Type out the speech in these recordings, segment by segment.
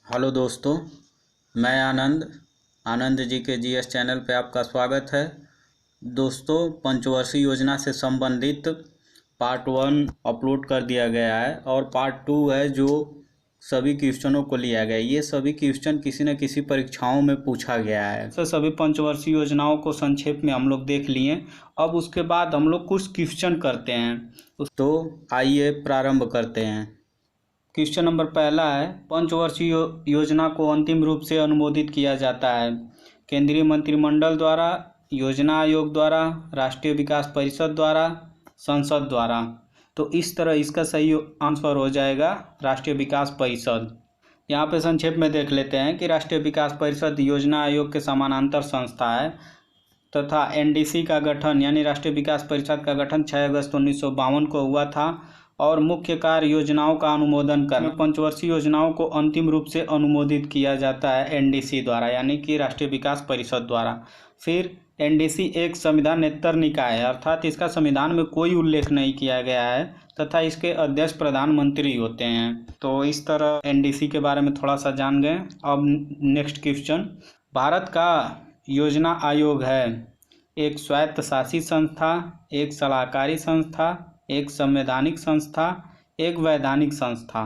Hello दोस्तों, मैं आनंद जी के जीएस चैनल पे आपका स्वागत है। दोस्तों, पंचवर्षीय योजना से संबंधित पार्ट 1 अपलोड कर दिया गया है और पार्ट 2 है जो सभी क्वेश्चनों को लिया गया है। ये सभी क्वेश्चन किसी न किसी परीक्षाओं में पूछा गया है। तो सभी पंचवर्षीय योजनाओं को संक्षेप में हम लोग देख लिए। अब उसके बाद हम लोग कुछ क्वेश्चन करते हैं। तो आइए प्रारंभ करते हैं। क्वेश्चन नंबर पहला है, पंचवर्षीय योजना को अंतिम रूप से अनुमोदित किया जाता है केंद्रीय मंत्रिमंडल द्वारा, योजना आयोग द्वारा, राष्ट्रीय विकास परिषद द्वारा, संसद द्वारा। तो इस तरह इसका सही आंसर हो जाएगा राष्ट्रीय विकास परिषद। यहाँ पे संक्षेप में देख लेते हैं कि राष्ट्रीय विकास परिषद योजना आयोग के समानांतर संस्था है तथा एनडीसी का गठन यानी राष्ट्रीय विकास परिषद का गठन 6 अगस्त 1952 को हुआ था और मुख्य कार्य योजनाओं का अनुमोदन करना। पंचवर्षीय योजनाओं को अंतिम रूप से अनुमोदित किया जाता है एनडीसी द्वारा यानी कि राष्ट्रीय विकास परिषद द्वारा। फिर एनडीसी एक संविधानेतर निकाय है, अर्थात इसका संविधान में कोई उल्लेख नहीं किया गया है तथा इसके अध्यक्ष प्रधानमंत्री होते हैं। तो इस तरह एनडीसी के बारे में थोड़ा सा जान गए। अब नेक्स्ट क्वेश्चन, भारत का योजना आयोग है एक स्वायत्त शासित संस्था, एक सलाहकारी संस्था, एक संवैधानिक संस्था, एक वैधानिक संस्था।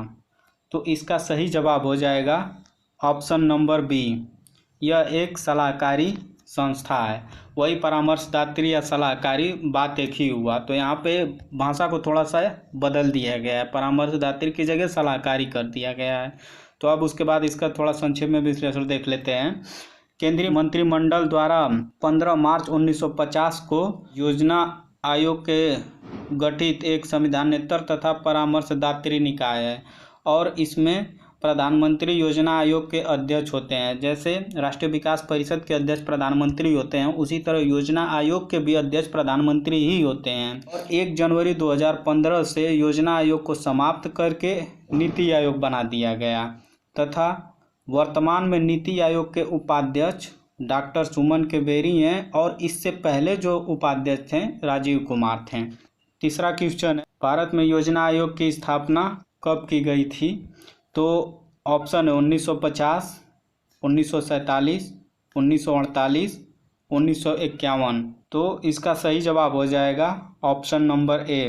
तो इसका सही जवाब हो जाएगा ऑप्शन नंबर बी, यह एक सलाहकारी संस्था है। वही परामर्शदात्री या सलाहकारी बात एक ही हुआ, तो यहाँ पे भाषा को थोड़ा सा बदल दिया गया है, परामर्शदात्री की जगह सलाहकारी कर दिया गया है। तो अब उसके बाद इसका थोड़ा संक्षेप में विश्लेषण देख लेते हैं। केंद्रीय मंत्रिमंडल द्वारा 15 मार्च 1950 को योजना आयोग के गठित एक संविधानेतर तथा परामर्शदात्री निकाय है और इसमें प्रधानमंत्री योजना आयोग के अध्यक्ष होते हैं। जैसे राष्ट्रीय विकास परिषद के अध्यक्ष प्रधानमंत्री होते हैं, उसी तरह योजना आयोग के भी अध्यक्ष प्रधानमंत्री ही होते हैं। और 1 जनवरी 2015 से योजना आयोग को समाप्त करके नीति आयोग बना दिया गया तथा वर्तमान में नीति आयोग के उपाध्यक्ष डॉक्टर सुमन के बेरी हैं और इससे पहले जो उपाध्यक्ष थे राजीव कुमार थे। तीसरा क्वेश्चन है, भारत में योजना आयोग की स्थापना कब की गई थी? तो ऑप्शन है 1950, 1947, 1948, 1951। तो इसका सही जवाब हो जाएगा ऑप्शन नंबर ए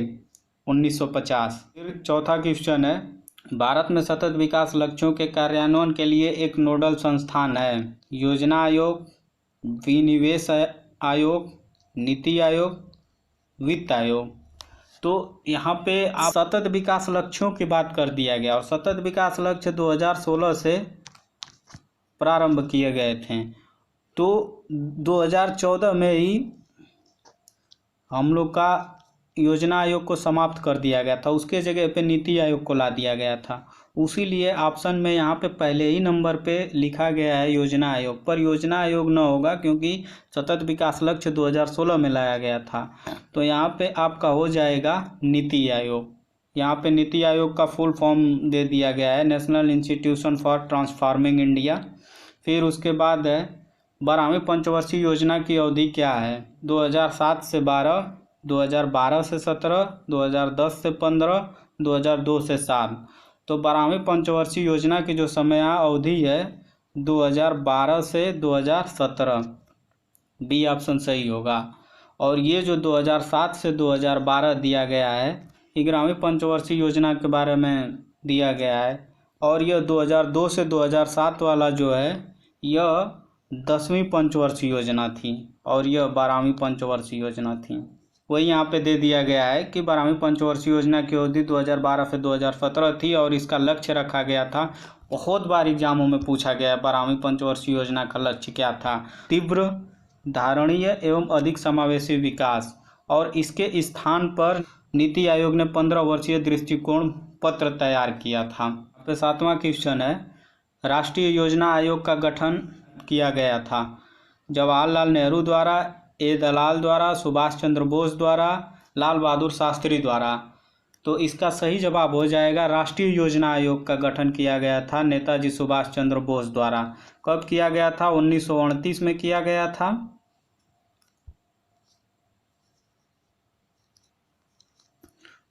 1950। फिर चौथा क्वेश्चन है, भारत में सतत विकास लक्ष्यों के कार्यान्वयन के लिए एक नोडल संस्थान है, योजना आयोग, विनिवेश आयोग, नीति आयोग, वित्त आयोग। तो यहाँ पे आप सतत विकास लक्ष्यों की बात कर दिया गया और सतत विकास लक्ष्य 2016 से प्रारंभ किए गए थे। तो 2014 में ही हम लोग का योजना आयोग को समाप्त कर दिया गया था, उसके जगह पे नीति आयोग को ला दिया गया था। उसीलिए ऑप्शन में यहाँ पे पहले ही नंबर पे लिखा गया है योजना आयोग, पर योजना आयोग न होगा क्योंकि सतत विकास लक्ष्य 2016 में लाया गया था। तो यहाँ पे आपका हो जाएगा नीति आयोग। यहाँ पे नीति आयोग का फुल फॉर्म दे दिया गया है, national institution for transforming India. फिर उसके बाद है 12वीं पंचवर्षीय योजना की अवधि क्या है? 2007 से 12, 2012 से 17, 2010 से 15, 2002 से 7। तो 12वीं पंचवर्षीय योजना की जो समय अवधि है 2012 से 2017, बी ऑप्शन सही होगा। और ये जो 2007 से 2012 दिया गया है 11वीं पंचवर्षीय योजना के बारे में दिया गया है और यह 2002 से 2007 वाला जो है यह 10वीं पंचवर्षीय योजना थी और यह 12वीं पंचवर्षीय योजना थी। वही यहाँ पे दे दिया गया है कि 12वीं पंचवर्षीय योजना की अवधि 2012 से 2017 थी और इसका लक्ष्य रखा गया था, बहुत बार एग्जामों में पूछा गया है 12वीं पंचवर्षीय योजना का लक्ष्य क्या था? तीव्र, धारणीय एवं अधिक समावेशी विकास। और इसके स्थान पर नीति आयोग ने 15 वर्षीय दृष्टिकोण पत्र तैयार किया था। तो 7वां क्वेश्चन है, राष्ट्रीय योजना आयोग का गठन किया गया था जवाहरलाल नेहरू द्वारा, ए दलाल द्वारा, सुभाष चंद्र बोस द्वारा, लाल बहादुर शास्त्री द्वारा। तो इसका सही जवाब हो जाएगा राष्ट्रीय योजना आयोग का गठन किया गया था नेताजी सुभाष चंद्र बोस द्वारा। कब किया गया था? 1929 में किया गया था।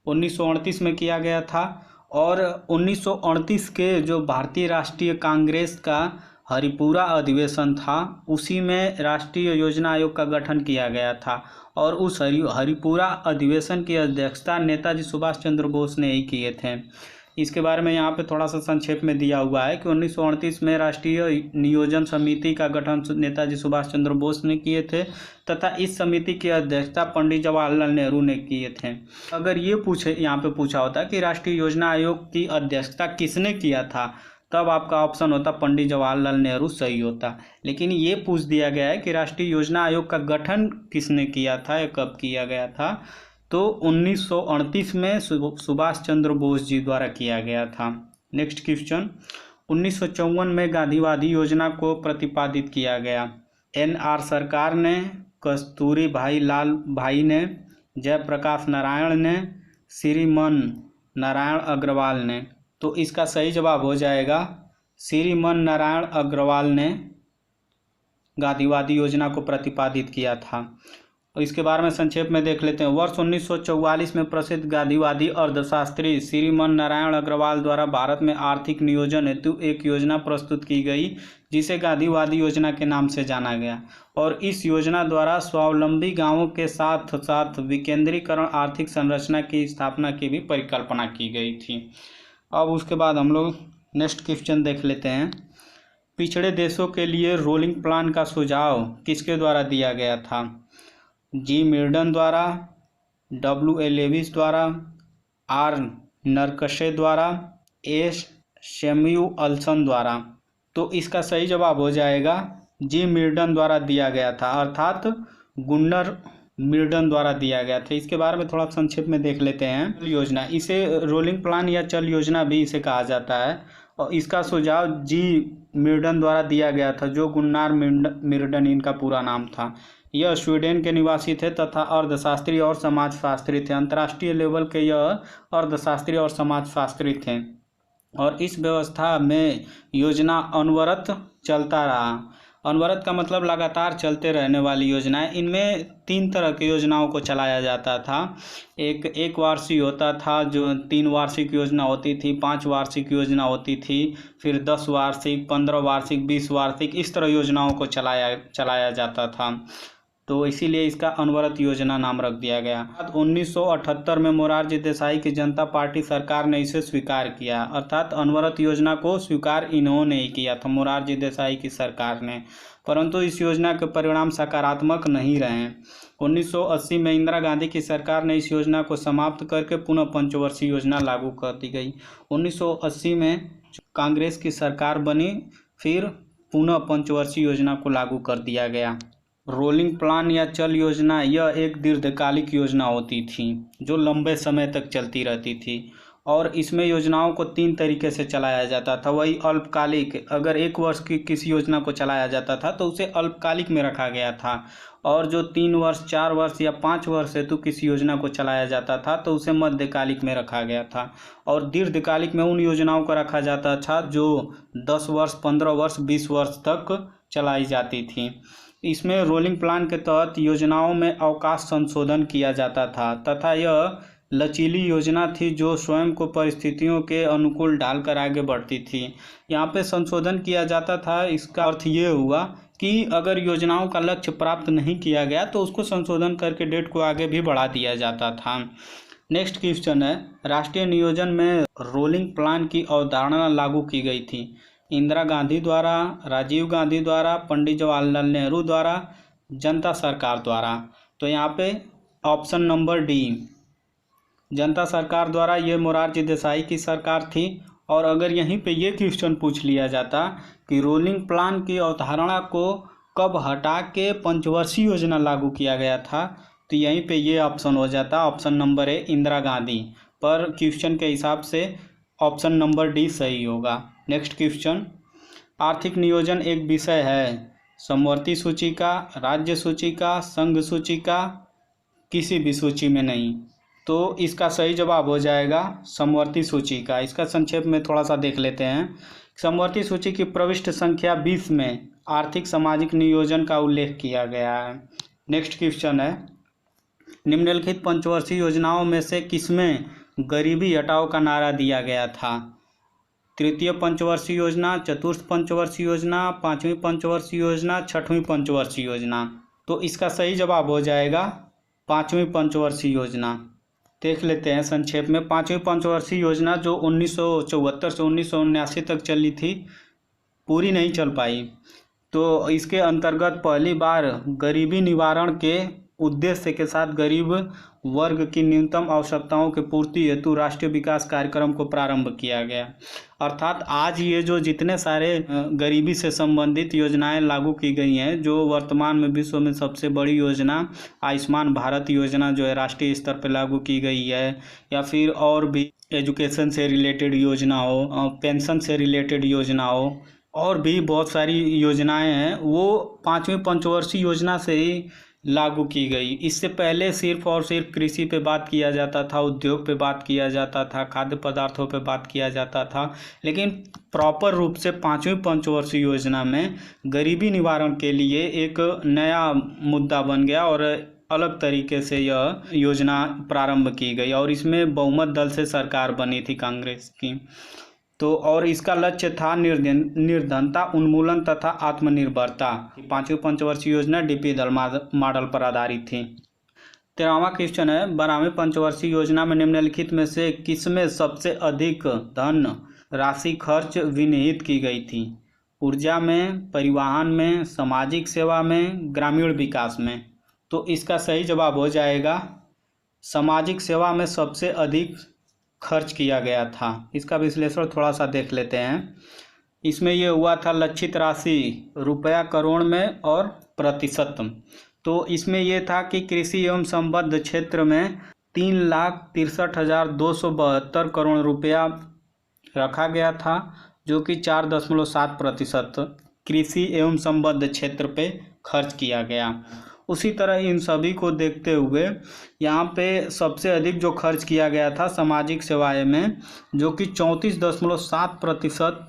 1929 में किया गया था और 1938 के जो भारतीय राष्ट्रीय कांग्रेस का हरिपुरा अधिवेशन था उसी में राष्ट्रीय योजना आयोग का गठन किया गया था और उस हरिपुरा अधिवेशन की अध्यक्षता नेताजी सुभाष चंद्र बोस ने ही किए थे। इसके बारे में यहाँ पे थोड़ा सा संक्षेप में दिया हुआ है कि 1938 में राष्ट्रीय नियोजन समिति का गठन नेताजी सुभाष चंद्र बोस ने किए थे तथा इस समिति की अध्यक्षता पंडित जवाहरलाल नेहरू ने किए थे। अगर ये यहाँ पे पूछा होता कि राष्ट्रीय योजना आयोग की अध्यक्षता किसने किया था, तब आपका ऑप्शन होता पंडित जवाहरलाल नेहरू सही होता। लेकिन ये पूछ दिया गया है कि राष्ट्रीय योजना आयोग का गठन किसने किया था या कब किया गया था, तो 1938 में सुभाष चंद्र बोस जी द्वारा किया गया था। नेक्स्ट क्वेश्चन, 1954 में गांधीवादी योजना को प्रतिपादित किया गया। NR सरकार ने, कस्तूरी भाई लाल भाई ने, जयप्रकाश नारायण ने, श्रीमन नारायण अग्रवाल ने। तो इसका सही जवाब हो जाएगा श्रीमन नारायण अग्रवाल ने गांधीवादी योजना को प्रतिपादित किया था। और इसके बारे में संक्षेप में देख लेते हैं। वर्ष 1944 में प्रसिद्ध गांधीवादी अर्थशास्त्री श्रीमन नारायण अग्रवाल द्वारा भारत में आर्थिक नियोजन हेतु एक योजना प्रस्तुत की गई जिसे गांधीवादी योजना के नाम से जाना गया और इस योजना द्वारा स्वावलंबी गांवों के साथ साथ विकेंद्रीकरण आर्थिक संरचना की स्थापना की भी परिकल्पना की गई थी। अब उसके बाद हम लोग नेक्स्ट क्वेश्चन देख लेते हैं। पिछड़े देशों के लिए रोलिंग प्लान का सुझाव किसके द्वारा दिया गया था? जी मिल्टन द्वारा, W.A. लेविस द्वारा, R. नरकशे द्वारा, एस सैमुअल्सन द्वारा। तो इसका सही जवाब हो जाएगा जी मिल्टन द्वारा दिया गया था, अर्थात गुन्नर मिल्टन द्वारा दिया गया था। इसके बारे में थोड़ा संक्षेप में देख लेते हैं। योजना, इसे रोलिंग प्लान या चल योजना भी इसे कहा जाता है और इसका सुझाव जी मिल्टन द्वारा दिया गया था, जो गुन्नार मिल्टन इनका पूरा नाम था। यह स्वीडन के निवासी थे तथा अर्थशास्त्री और समाजशास्त्री थे। अंतर्राष्ट्रीय लेवल के यह अर्थशास्त्री और समाजशास्त्री थे और इस व्यवस्था में योजना अनवरत चलता रहा। अनवरत का मतलब लगातार चलते रहने वाली योजनाएं। इनमें 3 तरह की योजनाओं को चलाया जाता था। एक वार्षिक होता था, जो 3 वार्षिक योजना होती थी, 5 वार्षिक योजना होती थी, फिर 10 वार्षिक, 15 वार्षिक, 20 वार्षिक, इस तरह योजनाओं को चलाया जाता था। तो इसीलिए इसका अनवरत योजना नाम रख दिया गया। 1978 में मोरारजी देसाई की जनता पार्टी सरकार ने इसे स्वीकार किया, अर्थात अनवरत योजना को स्वीकार इन्होंने ही किया था, मोरारजी देसाई की सरकार ने। परंतु इस योजना के परिणाम सकारात्मक नहीं रहे। 1980 में इंदिरा गांधी की सरकार ने इस योजना को समाप्त करके पुनः पंचवर्षीय योजना लागू कर दी गई। 1980 में कांग्रेस की सरकार बनी, फिर पुनः पंचवर्षीय योजना को लागू कर दिया गया। रोलिंग प्लान या चल योजना यह एक दीर्घकालिक योजना होती थी जो लंबे समय तक चलती रहती थी और इसमें योजनाओं को 3 तरीके से चलाया जाता था। वही अल्पकालिक, अगर 1 वर्ष की किसी योजना को चलाया जाता था तो उसे अल्पकालिक में रखा गया था, और जो 3 वर्ष, 4 वर्ष या 5 वर्ष हेतु किसी योजना को चलाया जाता था तो उसे मध्यकालिक में रखा गया था। और दीर्घकालिक में उन योजनाओं को रखा जाता था जो 10 वर्ष, 15 वर्ष, 20 वर्ष तक चलाई जाती थी। इसमें रोलिंग प्लान के तहत योजनाओं में अवकाश संशोधन किया जाता था तथा यह लचीली योजना थी जो स्वयं को परिस्थितियों के अनुकूल ढालकर आगे बढ़ती थी। यहाँ पे संशोधन किया जाता था, इसका अर्थ ये हुआ कि अगर योजनाओं का लक्ष्य प्राप्त नहीं किया गया तो उसको संशोधन करके डेट को आगे भी बढ़ा दिया जाता था। नेक्स्ट क्वेश्चन है, राष्ट्रीय नियोजन में रोलिंग प्लान की अवधारणा लागू की गई थी इंदिरा गांधी द्वारा, राजीव गांधी द्वारा, पंडित जवाहरलाल नेहरू द्वारा, जनता सरकार द्वारा। तो यहाँ पे ऑप्शन नंबर डी, जनता सरकार द्वारा, ये मोरारजी देसाई की सरकार थी। और अगर यहीं पे ये क्वेश्चन पूछ लिया जाता कि रोलिंग प्लान की अवधारणा को कब हटा के पंचवर्षीय योजना लागू किया गया था, तो यहीं पे ये ऑप्शन हो जाता, option number A Indira Gandhi. पर क्वेश्चन के हिसाब से ऑप्शन नंबर डी सही होगा। नेक्स्ट क्वेश्चन, आर्थिक नियोजन एक विषय है, समवर्ती सूची का, राज्य सूची का, संघ सूची का, किसी भी सूची में नहीं। तो इसका सही जवाब हो जाएगा समवर्ती सूची का। इसका संक्षेप में थोड़ा सा देख लेते हैं। समवर्ती सूची की प्रविष्ट संख्या 20 में आर्थिक सामाजिक नियोजन का उल्लेख किया गया है। नेक्स्ट क्वेश्चन है, निम्नलिखित पंचवर्षीय योजनाओं में से किसमें गरीबी हटाओ का नारा दिया गया था। तृतीय पंचवर्षीय योजना, चतुर्थ पंचवर्षीय योजना, पांचवी पंचवर्षीय योजना, छठवीं पंचवर्षीय योजना। तो इसका सही जवाब हो जाएगा पांचवी पंचवर्षीय योजना। देख लेते हैं संक्षेप में। पांचवी पंचवर्षीय योजना जो 1974 से 1979 तक चली थी, पूरी नहीं चल पाई। तो इसके अंतर्गत पहली बार गरीबी निवारण के उद्देश्य के साथ गरीब वर्ग की न्यूनतम आवश्यकताओं की पूर्ति हेतु राष्ट्रीय विकास कार्यक्रम को प्रारंभ किया गया। अर्थात आज ये जो जितने सारे गरीबी से संबंधित योजनाएं लागू की गई हैं, जो वर्तमान में विश्व में सबसे बड़ी योजना आयुष्मान भारत योजना जो है राष्ट्रीय स्तर पर लागू की गई है, या फिर और भी एजुकेशन से रिलेटेड योजना हो, पेंशन से रिलेटेड योजना हो, और भी बहुत सारी योजनाएं हैं, वो पांचवी पंचवर्षीय योजना से ही लागू की गई। इससे पहले सिर्फ और सिर्फ कृषि पे बात किया जाता था, उद्योग पे बात किया जाता था, खाद्य पदार्थों पे बात किया जाता था, लेकिन प्रॉपर रूप से पांचवी पंचवर्षीय योजना में गरीबी निवारण के लिए एक नया मुद्दा बन गया और अलग तरीके से यह योजना प्रारंभ की गई और इसमें बहुमत दल से सरकार बनी थी कांग्रेस की। तो और इसका लक्ष्य था निर्धनता उन्मूलन तथा आत्मनिर्भरता। पांचवी पंचवर्षीय योजना डीपी दल मॉडल पर आधारित थी। 13वां क्वेश्चन है, 12वीं पंचवर्षीय योजना में निम्नलिखित में से किसमें सबसे अधिक धन राशि खर्च विनिहित की गई थी? ऊर्जा में, परिवहन में, सामाजिक सेवा में, ग्रामीण विकास में। तो इसका सही जवाब हो जाएगा सामाजिक सेवा में सबसे अधिक खर्च किया गया था। इसका विश्लेषण थोड़ा सा देख लेते हैं। इसमें यह हुआ था लक्षित राशि रुपया करोड़ में और प्रतिशत। तो इसमें यह था कि कृषि एवं संबद्ध क्षेत्र में 3,63,272 करोड़ रुपया रखा गया था, जो कि 4.7% कृषि एवं संबद्ध क्षेत्र पे खर्च किया गया। उसी तरह इन सभी को देखते हुए यहाँ पे सबसे अधिक जो खर्च किया गया था सामाजिक सेवाएं में, जो कि 34.7%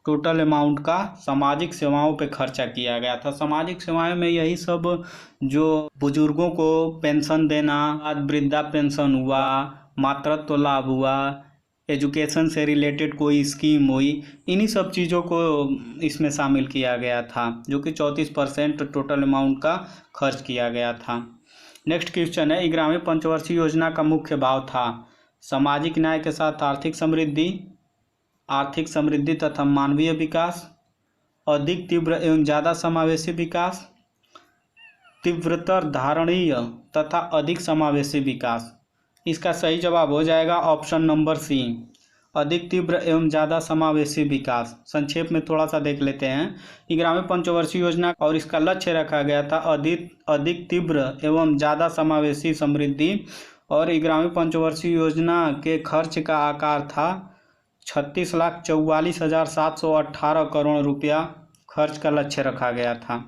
टोटल अमाउंट का सामाजिक सेवाओं पे खर्चा किया गया था। सामाजिक सेवाएं में यही सब जो बुजुर्गों को पेंशन देना, वृद्धा पेंशन हुआ, मातृत्व लाभ हुआ, एजुकेशन से रिलेटेड कोई स्कीम हुई, इन्हीं सब चीज़ों को इसमें शामिल किया गया था, जो कि 34% टोटल अमाउंट का खर्च किया गया था। नेक्स्ट क्वेश्चन है, 11वीं पंचवर्षीय योजना का मुख्य भाव था सामाजिक न्याय के साथ आर्थिक समृद्धि तथा मानवीय विकास, अधिक तीव्र एवं ज़्यादा समावेशी विकास, तीव्रतर धारणीय तथा अधिक समावेशी विकास। इसका सही जवाब हो जाएगा ऑप्शन नंबर सी, अधिक तीव्र एवं ज़्यादा समावेशी विकास। संक्षेप में थोड़ा सा देख लेते हैं। 11वीं पंचवर्षीय योजना और इसका लक्ष्य रखा गया था अधिक तीव्र एवं ज़्यादा समावेशी समृद्धि, और 11वीं पंचवर्षीय योजना के खर्च का आकार था 36,44,718 करोड़ रुपया खर्च का लक्ष्य रखा गया था।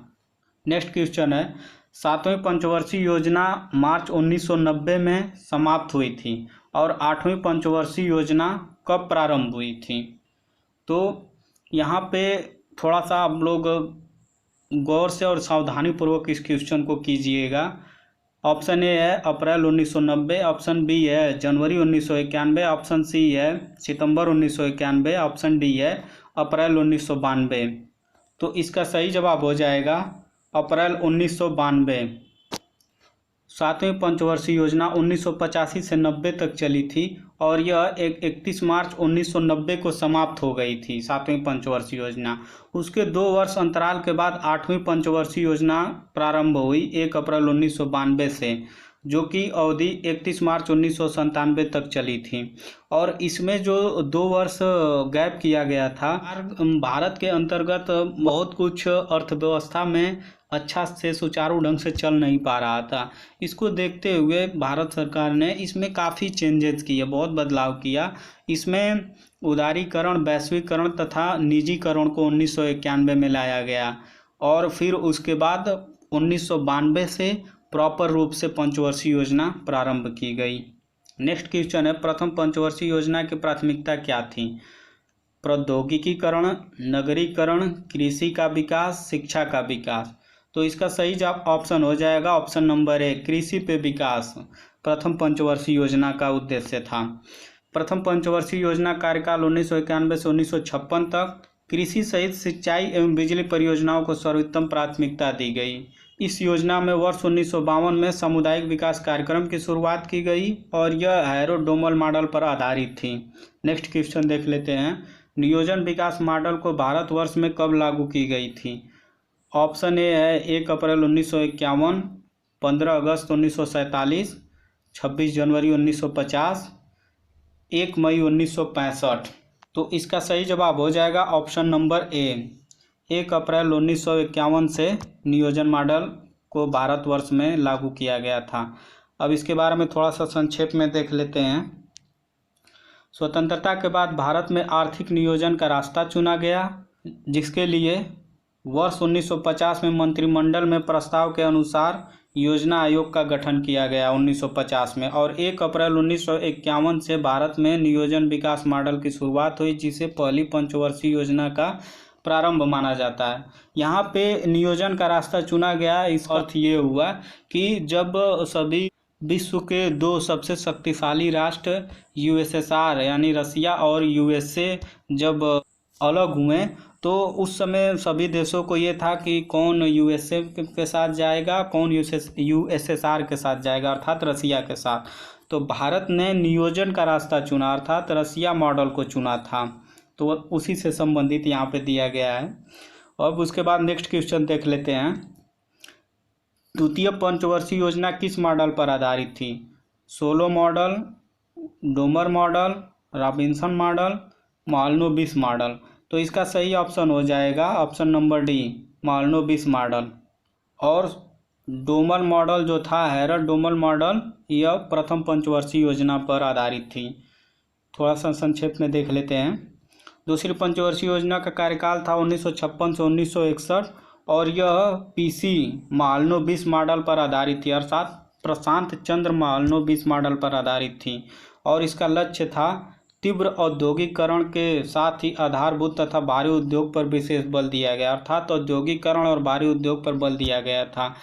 नेक्स्ट क्वेश्चन है, 7वीं पंचवर्षीय योजना मार्च 1990 में समाप्त हुई थी और 8वीं पंचवर्षीय योजना कब प्रारंभ हुई थी? तो यहाँ पे थोड़ा सा आप लोग गौर से और सावधानी पूर्वक इस क्वेश्चन को कीजिएगा। ऑप्शन ए है अप्रैल 1990, ऑप्शन बी है जनवरी 1991, ऑप्शन सी है सितंबर 1991, ऑप्शन डी है अप्रैल 1992। तो इसका सही जवाब हो जाएगा अप्रैल 1992। 7वीं पंचवर्षीय योजना 1985 से 90 तक चली थी और यह 31 मार्च 1990 को समाप्त हो गई थी 7वीं पंचवर्षीय योजना। उसके 2 वर्ष अंतराल के बाद 8वीं पंचवर्षीय योजना प्रारंभ हुई 1 अप्रैल 1992 से, जो कि अवधि 31 मार्च 1997 तक चली थी। और इसमें जो 2 वर्ष गैप किया गया था, भारत के अंतर्गत बहुत कुछ अर्थव्यवस्था में अच्छा से सुचारू ढंग से चल नहीं पा रहा था। इसको देखते हुए भारत सरकार ने इसमें काफ़ी चेंजेस किए, बहुत बदलाव किया। इसमें उदारीकरण, वैश्वीकरण तथा निजीकरण को 1991 में लाया गया और फिर उसके बाद 1992 से प्रॉपर रूप से पंचवर्षीय योजना प्रारंभ की गई। नेक्स्ट क्वेश्चन है, प्रथम पंचवर्षीय योजना की प्राथमिकता क्या थी? प्रौद्योगिकीकरण, नगरीकरण, कृषि का विकास, शिक्षा का विकास। तो इसका सही जवाब ऑप्शन हो जाएगा ऑप्शन नंबर ए, कृषि पे विकास। प्रथम पंचवर्षीय योजना का उद्देश्य था। प्रथम पंचवर्षीय योजना कार्यकाल 1991 से 1956 तक कृषि सहित सिंचाई एवं बिजली परियोजनाओं को सर्वोत्तम प्राथमिकता दी गई। इस योजना में वर्ष 1952 में सामुदायिक विकास कार्यक्रम की शुरुआत की गई और यह हैरो डोमल मॉडल पर आधारित थी। नेक्स्ट क्वेश्चन देख लेते हैं। नियोजन विकास मॉडल को भारतवर्ष में कब लागू की गई थी? ऑप्शन ए है 1 अप्रैल 1951, 15 अगस्त 1947, 26 जनवरी 1950, 1 मई 1965। तो इसका सही जवाब हो जाएगा ऑप्शन नंबर ए, 1 अप्रैल 1951 से नियोजन मॉडल को भारतवर्ष में लागू किया गया था। अब इसके बारे में थोड़ा सा संक्षेप में देख लेते हैं। स्वतंत्रता के बाद भारत में आर्थिक नियोजन का रास्ता चुना गया, जिसके लिए वर्ष 1950 में मंत्रिमंडल में प्रस्ताव के अनुसार योजना आयोग का गठन किया गया 1950 में, और 1 अप्रैल 1951 से भारत में नियोजन विकास मॉडल की शुरुआत हुई, जिसे पहली पंचवर्षीय योजना का प्रारंभ माना जाता है। यहाँ पे नियोजन का रास्ता चुना गया, इसका अर्थ ये हुआ कि जब सभी विश्व के 2 सबसे शक्तिशाली राष्ट्र यूएसएसआर यानी रसिया और यूएसए जब अलग हुए, तो उस समय सभी देशों को ये था कि कौन यूएसए के साथ जाएगा, कौन यूएसएसआर के साथ जाएगा, अर्थात रसिया के साथ। तो भारत ने नियोजन का रास्ता चुना, अर्थात रसिया मॉडल को चुना था। तो उसी से संबंधित यहाँ पे दिया गया है। अब उसके बाद नेक्स्ट क्वेश्चन देख लेते हैं। द्वितीय पंचवर्षीय योजना किस मॉडल पर आधारित थी? Solow model, Domar model, Robinson model, Mahalanobis model. तो इसका सही ऑप्शन हो जाएगा option number D, Mahalanobis model. और डोमर मॉडल जो था, हैरल्ड डोमर मॉडल, यह प्रथम पंचवर्षीय योजना पर आधारित थी। थोड़ा सा संक्षेप में देख लेते हैं। दूसरी पंचवर्षीय योजना का कार्यकाल था 1956 से 1961 और यह पीसी मालनोबिस मॉडल पर आधारित थी, अर्थात प्रशांत चंद्र मालनोबिस मॉडल पर आधारित थी। और इसका लक्ष्य था तीव्र औद्योगिकरण के साथ ही आधारभूत तथा भारी उद्योग पर विशेष बल दिया गया, अर्थात औद्योगिकरण और भारी उद्योग पर बल दिया गया था।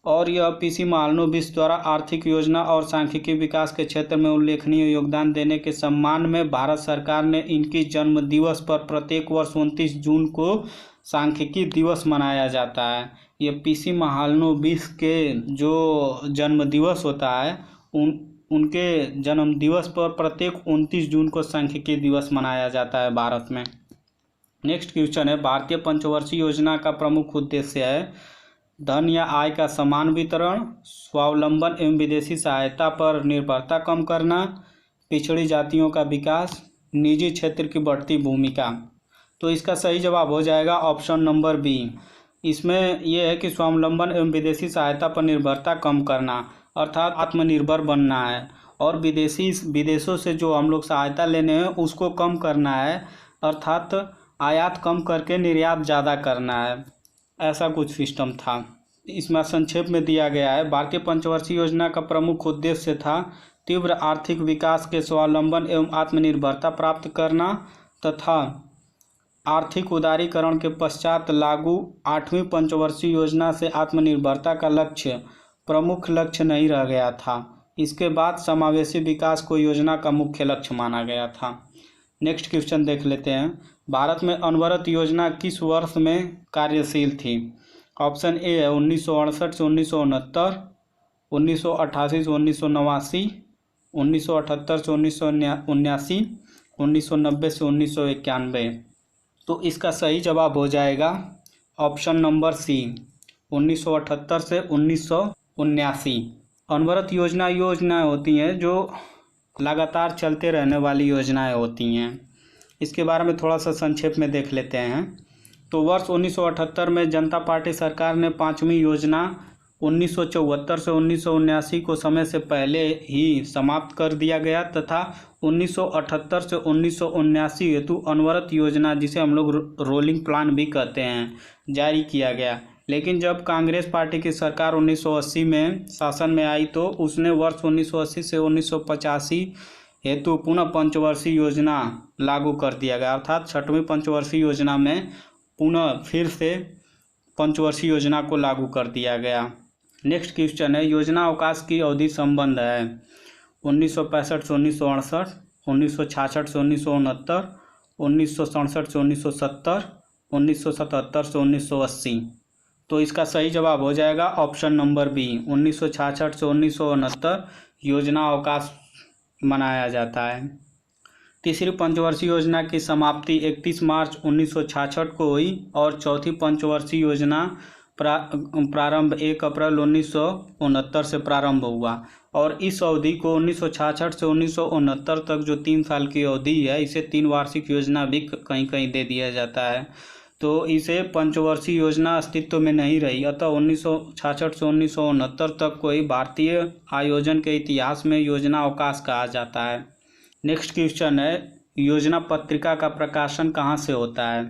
और यह पीसी मालनोबिस द्वारा आर्थिक योजना और सांख्यिकी विकास के क्षेत्र में उल्लेखनीय योगदान देने के सम्मान में भारत सरकार ने इनकी जन्म दिवस पर प्रत्येक वर्ष 29 जून को सांख्यिकी दिवस मनाया जाता है। ये पीसी मालनोबिस के जो जन्म दिवस होता है, उनके जन्म दिवस पर प्रत्येक 29 जून को सांख्यिकी दिवस मनाया जाता है भारत में। नेक्स्ट क्वेश्चन है, भारतीय पंचवर्षीय योजना का प्रमुख उद्देश्य है धन या आय का समान वितरण, स्वावलंबन एवं विदेशी सहायता पर निर्भरता कम करना, पिछड़ी जातियों का विकास, निजी क्षेत्र की बढ़ती भूमिका। तो इसका सही जवाब हो जाएगा ऑप्शन नंबर बी। इसमें यह है कि स्वावलंबन एवं विदेशी सहायता पर निर्भरता कम करना, अर्थात आत्मनिर्भर बनना है, और विदेशों से जो हम लोग सहायता लेने हैं उसको कम करना है, अर्थात आयात कम करके निर्यात ज़्यादा करना है। ऐसा कुछ सिस्टम था। इसमें संक्षेप में दिया गया है, भारतीय पंचवर्षीय योजना का प्रमुख उद्देश्य था तीव्र आर्थिक विकास के स्वावलंबन एवं आत्मनिर्भरता प्राप्त करना तथा आर्थिक उदारीकरण के पश्चात लागू 8वीं पंचवर्षीय योजना से आत्मनिर्भरता का लक्ष्य प्रमुख लक्ष्य नहीं रह गया था। इसके बाद समावेशी विकास को योजना का मुख्य लक्ष्य माना गया था। नेक्स्ट क्वेश्चन देख लेते हैं, भारत में अनवरत योजना किस वर्ष में कार्यशील थी? ऑप्शन ए है 1968 से 1969, 1988 से 1989, 1978 से 1979, 1990 से 1991। तो इसका सही जवाब हो जाएगा ऑप्शन नंबर सी, 1978 से 1979। अनवरत योजनाएं होती हैं जो लगातार चलते रहने वाली योजनाएं होती हैं। इसके बारे में थोड़ा सा संक्षेप में देख लेते हैं। तो वर्ष 1978 में जनता पार्टी सरकार ने 5वीं योजना 1974 से 1979 को समय से पहले ही समाप्त कर दिया गया तथा 1978 से 1979 हेतु अनवरत योजना, जिसे हम लोग रोलिंग प्लान भी कहते हैं, जारी किया गया। लेकिन जब कांग्रेस पार्टी की सरकार 1980 में शासन में आई तो उसने वर्ष 1980 से 1985 हेतु पुनः पंचवर्षीय योजना लागू कर दिया गया, अर्थात 6वीं पंचवर्षीय योजना में पुनः फिर से पंचवर्षीय योजना को लागू कर दिया गया। नेक्स्ट क्वेश्चन है, योजना अवकाश की अवधि संबंध है 1965 से 1968, 1966 से 1969, 1967 से 1970, 1977 से 1980। तो इसका सही जवाब हो जाएगा ऑप्शन नंबर बी, 1966 से 1969 योजना अवकाश मनाया जाता है। तीसरी पंचवर्षीय योजना की समाप्ति 31 मार्च 1966 को हुई और चौथी पंचवर्षीय योजना प्रारंभ 1 अप्रैल 1969 से प्रारंभ हुआ और इस अवधि को 1966 से 1969 तक जो 3 साल की अवधि है इसे 3 वार्षिक योजना भी कहीं कहीं दे दिया जाता है। तो इसे पंचवर्षीय योजना अस्तित्व में नहीं रही, अतः 1966 से 1969 तक कोई भारतीय आयोजन के इतिहास में योजना अवकाश कहा जाता है। नेक्स्ट क्वेश्चन है, योजना पत्रिका का प्रकाशन कहाँ से होता है?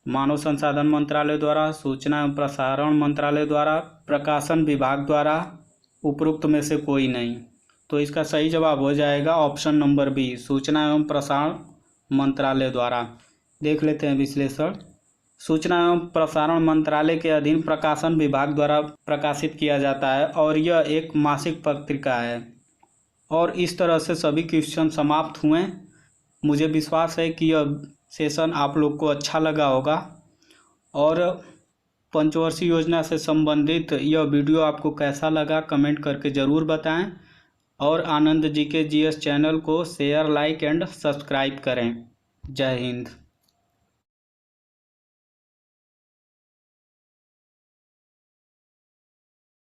मानव संसाधन मंत्रालय द्वारा, सूचना एवं प्रसारण मंत्रालय द्वारा, प्रकाशन विभाग द्वारा, उपरोक्त में से कोई नहीं। तो इसका सही जवाब हो जाएगा ऑप्शन नंबर बी, सूचना एवं प्रसारण मंत्रालय द्वारा। देख लेते हैं विश्लेषण। सूचना एवं प्रसारण मंत्रालय के अधीन प्रकाशन विभाग द्वारा प्रकाशित किया जाता है और यह एक मासिक पत्रिका है। और इस तरह से सभी क्वेश्चन समाप्त हुए। मुझे विश्वास है कि यह सेशन आप लोग को अच्छा लगा होगा और पंचवर्षीय योजना से संबंधित यह वीडियो आपको कैसा लगा कमेंट करके ज़रूर बताएं और आनंद जी के जीएस चैनल को शेयर, लाइक एंड सब्सक्राइब करें। जय हिंद।